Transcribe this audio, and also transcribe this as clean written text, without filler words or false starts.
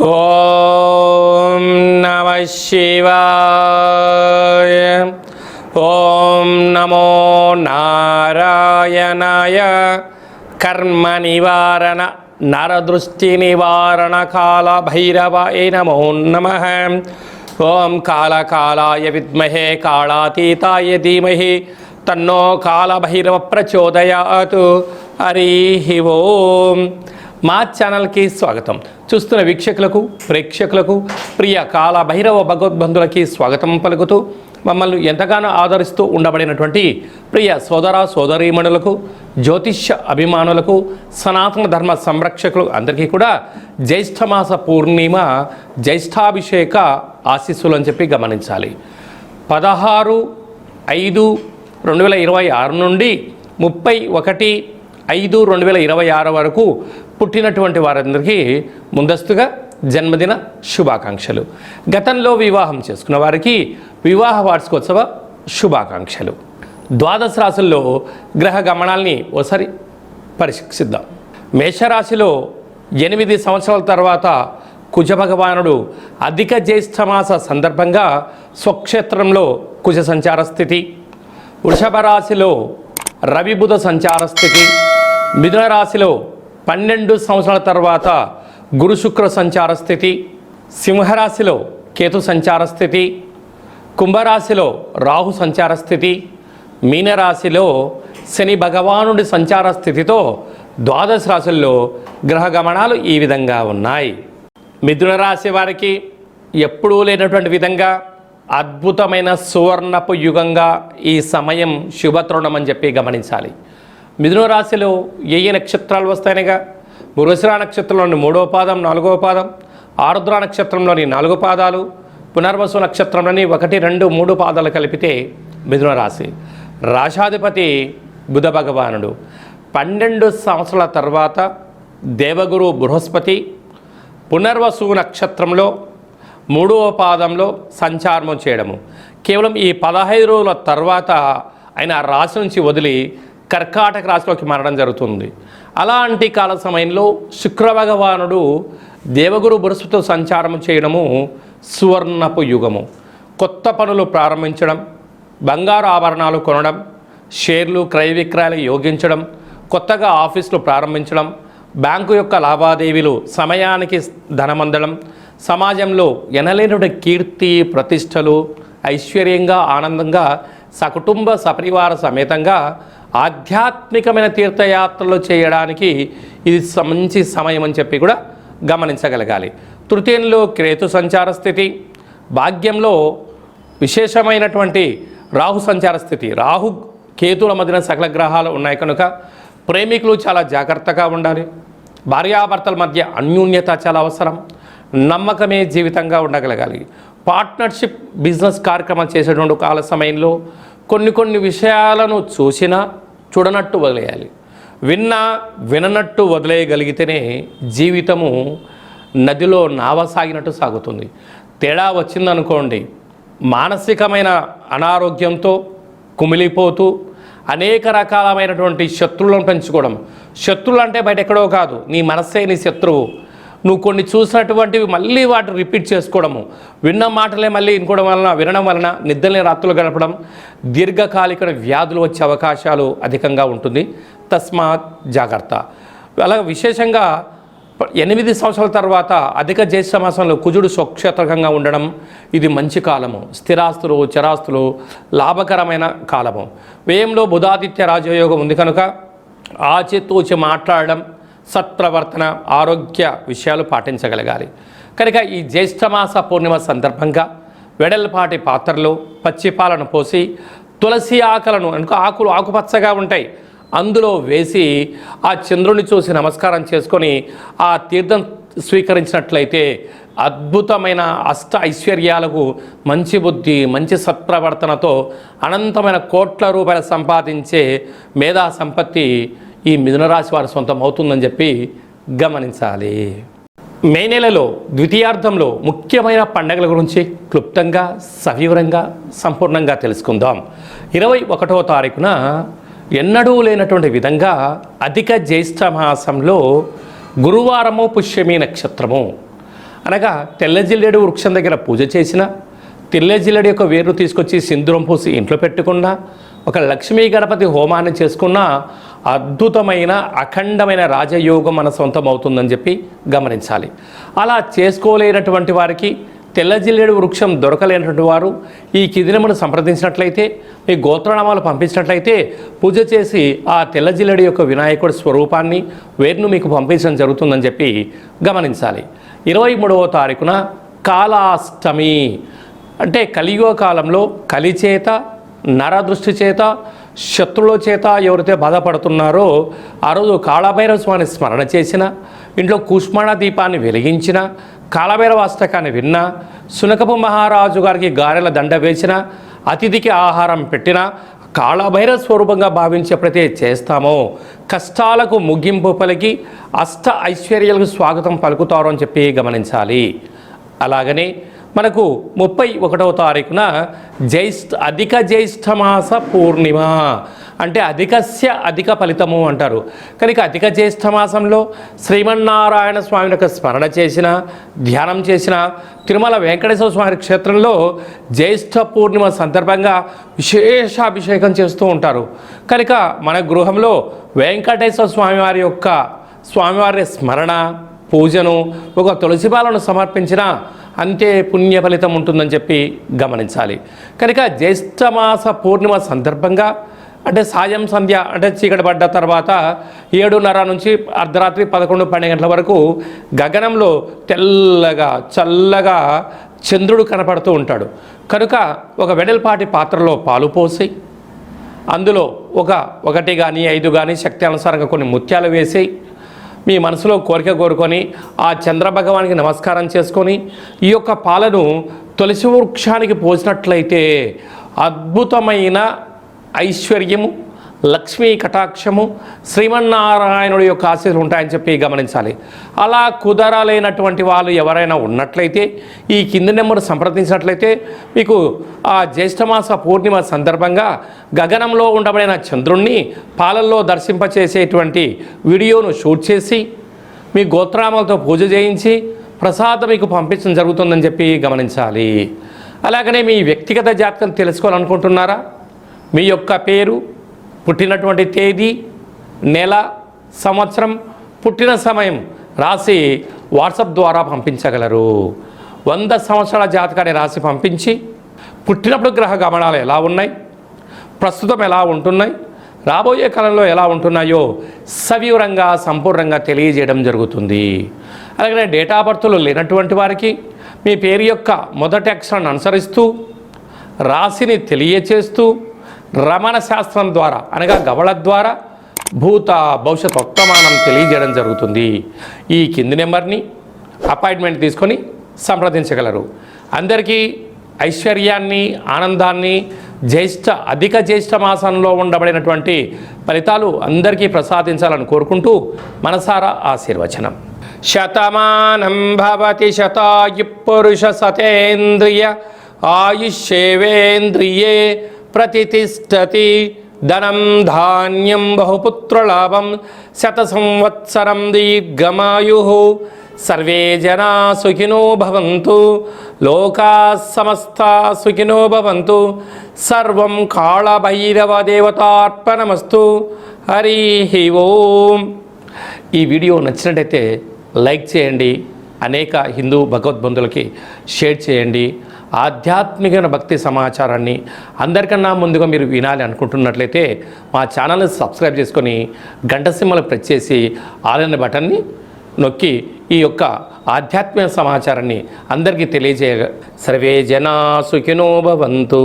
ఓం నమః శివాయ. ఓం నమో నారాయణాయ. కర్మ నివారణ నరదృష్టి నివారణ కాల భైరవాయ నమో నమః. ఓం కాళకాలాయ విద్మహే కాళాతీతాయ ధీమహి తన్నో కాళభైరవ ప్రచోదయాత్. హరి ఓం. మా ఛానల్కి స్వాగతం. చూస్తున్న వీక్షకులకు ప్రేక్షకులకు ప్రియ కాళభైరవ భగవద్బంధులకి స్వాగతం పలుకుతూ మమ్మల్ని ఎంతగానో ఆదరిస్తూ ఉండబడినటువంటి ప్రియ సోదర సోదరీమణులకు జ్యోతిష్య అభిమానులకు సనాతన ధర్మ సంరక్షకులు అందరికీ కూడా జ్యేష్ఠమాస పూర్ణిమ జ్యేష్ఠాభిషేక ఆశీస్సులు అని చెప్పి గమనించాలి. 16/5/2026 నుండి 31/5/2026 వరకు పుట్టినటువంటి వారందరికీ ముందస్తుగా జన్మదిన శుభాకాంక్షలు. గతంలో వివాహం చేసుకున్న వారికి వివాహ వార్షికోత్సవ శుభాకాంక్షలు. ద్వాదశ రాశుల్లో గ్రహ గమనాల్ని ఒకసారి పరీక్షిద్దాం. మేషరాశిలో 8 సంవత్సరాల తర్వాత కుజ భగవానుడు అధిక జ్యేష్ఠమాస సందర్భంగా స్వక్షేత్రంలో కుజ సంచార స్థితి. వృషభ రాశిలో రవి బుధ సంచార స్థితి. మిథున రాశిలో 12 సంవత్సరాల తర్వాత గురు శుక్ర సంచార స్థితి. సింహరాశిలో కేతు సంచార స్థితి. కుంభరాశిలో రాహు సంచార స్థితి. మీనరాశిలో శని భగవానుడి సంచార స్థితితో ద్వాదశ రాశుల్లో గ్రహ గమనాలు ఈ విధంగా ఉన్నాయి. మిథున రాశి వారికి ఎప్పుడూ లేనటువంటి విధంగా అద్భుతమైన సువర్ణపు యుగంగా ఈ సమయం శుభతరుణం అని చెప్పి గమనించాలి. మిథున రాశిలో ఏ నక్షత్రాలు వస్తాయనగా మృగశిర నక్షత్రంలోని 3వ పాదం 4వ పాదం, ఆరుద్ర నక్షత్రంలోని 4 పాదాలు, పునర్వసు నక్షత్రంలోని 1, 2, 3 పాదాలు కలిపితే మిథున రాశి. రాశాధిపతి బుధ భగవానుడు 12 సంవత్సరాల తర్వాత దేవగురు బృహస్పతి పునర్వసు నక్షత్రంలో 3వ పాదంలో సంచారము చేయడము. కేవలం ఈ 15 రోజుల తర్వాత ఆయన ఆ రాశి నుంచి వదిలి కర్కాటక రాశిలోకి మారడం జరుగుతుంది. అలాంటి కాల సమయంలో శుక్ర భగవానుడు దేవగురు బృహస్పతితో సంచారం చేయడము సువర్ణపు యుగము. కొత్త పనులు ప్రారంభించడం, బంగారు ఆభరణాలు కొనడం, షేర్లు క్రయ విక్రయాలు యోగించడం, కొత్తగా ఆఫీసులు ప్రారంభించడం, బ్యాంకు యొక్క లావాదేవీలు సమయానికి ధనమందడం, సమాజంలో ఎనలేనటువంటి కీర్తి ప్రతిష్టలు, ఐశ్వర్యంగా ఆనందంగా సకుటుంబ సపరివార సమేతంగా ఆధ్యాత్మికమైన తీర్థయాత్రలు చేయడానికి ఇది మంచి సమయం అని చెప్పి కూడా గమనించగలగాలి. తృతీయంలో కేతు సంచార స్థితి. భాగ్యంలో విశేషమైనటువంటి రాహు సంచార స్థితి. రాహు కేతుల మధ్యన సకల గ్రహాలు ఉన్నాయి కనుక ప్రేమికులు చాలా జాగ్రత్తగా ఉండాలి. భార్యాభర్తల మధ్య అన్యోన్యత చాలా అవసరం. నమ్మకమే జీవితంగా ఉండగలగాలి. పార్ట్నర్షిప్ బిజినెస్ కార్యక్రమాలు చేసేటువంటి కాల సమయంలో కొన్ని విషయాలను చూసినా చూడనట్టు వదిలేయాలి. విననట్టు వదిలేయగలిగితేనే జీవితము నదిలో నావ సాగినట్టు సాగుతుంది. తేడా వచ్చిందనుకోండి, మానసికమైన అనారోగ్యంతో కుమిలిపోతూ అనేక రకాలమైనటువంటి శత్రువులను పెంచుకోవడం. శత్రువులు అంటే బయట ఎక్కడో కాదు, నీ మనస్సే నీ శత్రువు. నువ్వు కొన్ని చూసినటువంటివి మళ్ళీ వాటిని రిపీట్ చేసుకోవడము, విన్న మాటలే మళ్ళీ వినడం వలన నిద్రలేని రాత్రులు గడపడం, దీర్ఘకాలిక వ్యాధులు వచ్చే అవకాశాలు అధికంగా ఉంటుంది. తస్మాత్ జాగ్రత్త. అలాగే విశేషంగా 8 సంవత్సరాల తర్వాత అధిక జ్యేష్ఠ మాసంలో కుజుడు స్వక్షేత్రకంగా ఉండడం ఇది మంచి కాలము. స్థిరాస్తులు చరాస్తులు లాభకరమైన కాలము. వ్యయంలో బుధాదిత్య రాజయోగం ఉంది కనుక ఆచితూచి మాట్లాడడం, సత్ప్రవర్తన, ఆరోగ్య విషయాలు పాటించగలగాలి. కనుక ఈ జ్యేష్ఠమాస పూర్ణిమ సందర్భంగా వెడల్పాటి పాత్రలో పచ్చిపాలను పోసి తులసి ఆకులను ఆకులు ఆకుపచ్చగా ఉంటాయి అందులో వేసి ఆ చంద్రుని చూసి నమస్కారం చేసుకొని ఆ తీర్థం స్వీకరించినట్లయితే అద్భుతమైన అష్ట ఐశ్వర్యాలకు, మంచి బుద్ధి, మంచి సత్ప్రవర్తనతో అనంతమైన కోట్ల రూపాయలు సంపాదించే మేధా సంపత్తి ఈ మిథున రాశి వారి సొంతం అవుతుందని చెప్పి గమనించాలి. మే నెలలో ద్వితీయార్థంలో ముఖ్యమైన పండుగల గురించి క్లుప్తంగా సవివరంగా సంపూర్ణంగా తెలుసుకుందాం. 21వ తారీఖున ఎన్నడూ లేనటువంటి విధంగా అధిక జ్యేష్ఠ మాసంలో గురువారము పుష్యమి నక్షత్రము అనగా తెల్ల జిల్లేడు వృక్షం దగ్గర పూజ చేసిన, తెల్ల జిల్లేడు యొక్క వేరు తీసుకొచ్చి సింధూరం పూసి ఇంట్లో పెట్టుకున్న, ఒక లక్ష్మీ గణపతి హోమాన్ని చేసుకున్న అద్భుతమైన అఖండమైన రాజయోగం మన సొంతం అవుతుందని చెప్పి గమనించాలి. అలా చేసుకోలేనటువంటి వారికి, తెల్ల జిల్లేడు వృక్షం దొరకలేనటువంటి వారు ఈ కిదినమును సంప్రదించినట్లయితే, మీ గోత్రనామాలు పంపించినట్లయితే పూజ చేసి ఆ తెల్ల జిల్లేడు యొక్క వినాయకుడి స్వరూపాన్ని వేరును మీకు పంపించడం జరుగుతుందని చెప్పి గమనించాలి. 23వ తారీఖున కాలాష్టమి అంటే కలియుగ కాలంలో కలి చేత, నరదృష్టి చేత, శత్రువుల చేత ఎవరైతే బాధపడుతున్నారో ఆ రోజు కాళభైరవ స్వామిని స్మరణ చేసిన, ఇంట్లో కుష్మాణ దీపాన్ని వెలిగించిన, కాళభైరవ అష్టకాన్ని విన్న, సునకపు మహారాజు గారికి గారెల దండ వేసిన, అతిథికి ఆహారం పెట్టిన, కాళభైరవ స్వరూపంగా భావించి ఎప్పుడైతే చేస్తామో కష్టాలకు ముగింపు పలికి అష్ట ఐశ్వర్యాలకు స్వాగతం పలుకుతారు అని చెప్పి గమనించాలి. అలాగనే మనకు 31వ తారీఖున అధిక జ్యేష్ఠమాస పూర్ణిమ అంటే అధికస్య అధిక ఫలితము అంటారు. కనుక అధిక జ్యేష్ఠమాసంలో శ్రీమన్నారాయణ స్వామి యొక్క స్మరణ చేసిన, ధ్యానం చేసిన, తిరుమల వెంకటేశ్వర స్వామి క్షేత్రంలో జ్యేష్ఠ పూర్ణిమ సందర్భంగా విశేష అభిషేకం చేస్తూ ఉంటారు. కనుక మన గృహంలో వెంకటేశ్వర స్వామివారి స్మరణ, పూజను, ఒక తులసిమాలను సమర్పించిన అంతే పుణ్య ఫలితం ఉంటుందని చెప్పి గమనించాలి. కనుక జ్యేష్ఠమాస పూర్ణిమ సందర్భంగా అంటే సాయం సంధ్య అంటే చీకటి పడ్డ తర్వాత 7:30 నుంచి అర్ధరాత్రి 11-12 గంటల వరకు గగనంలో తెల్లగా చల్లగా చంద్రుడు కనపడుతూ ఉంటాడు. కనుక ఒక వెడల్పాటి పాత్రలో పాలు పోసి అందులో 1 కానీ 5 కానీ శక్తి అనుసారంగా కొన్ని ముత్యాలు వేసి మీ మనసులో కోరిక కోరుకొని ఆ చంద్రభగవానికి నమస్కారం చేసుకొని ఈ యొక్క పాలను తులసి వృక్షానికి పోసినట్లయితే అద్భుతమైన ఐశ్వర్యము, లక్ష్మీ కటాక్షము, శ్రీమన్నారాయణుడి యొక్క ఆశీస్సులు ఉంటాయని చెప్పి గమనించాలి. అలా కుదరలేనటువంటి వాళ్ళు ఎవరైనా ఉన్నట్లయితే ఈ కింది నెంబర్ సంప్రదించినట్లయితే మీకు ఆ జ్యేష్ఠమాస పూర్ణిమ సందర్భంగా గగనంలో ఉండబడిన చంద్రుణ్ణి పాలల్లో దర్శింపచేసేటువంటి వీడియోను షూట్ చేసి మీ గోత్రామాలతో పూజ చేయించి ప్రసాదం మీకు పంపించడం జరుగుతుందని చెప్పి గమనించాలి. అలాగనే మీ వ్యక్తిగత జాతకం తెలుసుకోవాలనుకుంటున్నారా? మీ యొక్క పేరు, పుట్టినటువంటి తేదీ, నెల, సంవత్సరం, పుట్టిన సమయం రాసి వాట్సాప్ ద్వారా పంపించగలరు. 100 సంవత్సరాల జాతకాన్ని రాసి పంపించి పుట్టినప్పుడు గ్రహ గమనాలు ఎలా ఉన్నాయి, ప్రస్తుతం ఎలా ఉంటున్నాయి, రాబోయే కాలంలో ఎలా ఉంటున్నాయో సవివరంగా సంపూర్ణంగా తెలియజేయడం జరుగుతుంది. అలాగే డేటా ఆఫ్ బర్త్లు లేనటువంటి వారికి మీ పేరు యొక్క మొదటి అక్షరాన్ని అనుసరిస్తూ రాశిని తెలియచేస్తూ రమణ శాస్త్రం ద్వారా అనగా గవళ ద్వారా భూత భవిష్యత్ వర్తమానం తెలియజేయడం జరుగుతుంది. ఈ కింది నెంబర్ని అపాయింట్మెంట్ తీసుకొని సంప్రదించగలరు. అందరికీ ఐశ్వర్యాన్ని, ఆనందాన్ని, అధిక జ్యేష్ఠ మాసంలో ఉండబడినటువంటి ఫలితాలు అందరికీ ప్రసాదించాలని కోరుకుంటూ మనసారా ఆశీర్వచనం. శతమానం భవతి శతాయు పురుష సతేంద్రియ ఆయుష్యేవేంద్రియే ప్రతిష్టతి ధనం ధాన్యం బహుపుత్రలాభం శత సంవత్సరం దీర్ఘమాయు సర్వే జనా సుఖినో భవంతు లోకా సమస్తా సుఖినో భవంతు సర్వం కాళభైరవ దేవతార్పణమస్తు. హరి ఓం. ఈ వీడియో నచ్చినట్టయితే లైక్ చేయండి, అనేక హిందూ భగవద్బంధులకి షేర్ చేయండి. ఆధ్యాత్మిక భక్తి సమాచారాన్ని అందరికన్నా ముందుగా మీరు వినాలి అనుకుంటున్నట్లయితే మా ఛానల్ని సబ్స్క్రైబ్ చేసుకొని గంట సింబల్ ప్రెస్ చేసి ఆల్ అనే బటన్ని నొక్కి ఈ యొక్క ఆధ్యాత్మిక సమాచారాన్ని అందరికీ తెలియజేయ. సర్వే జనా సుఖినో భవంతు.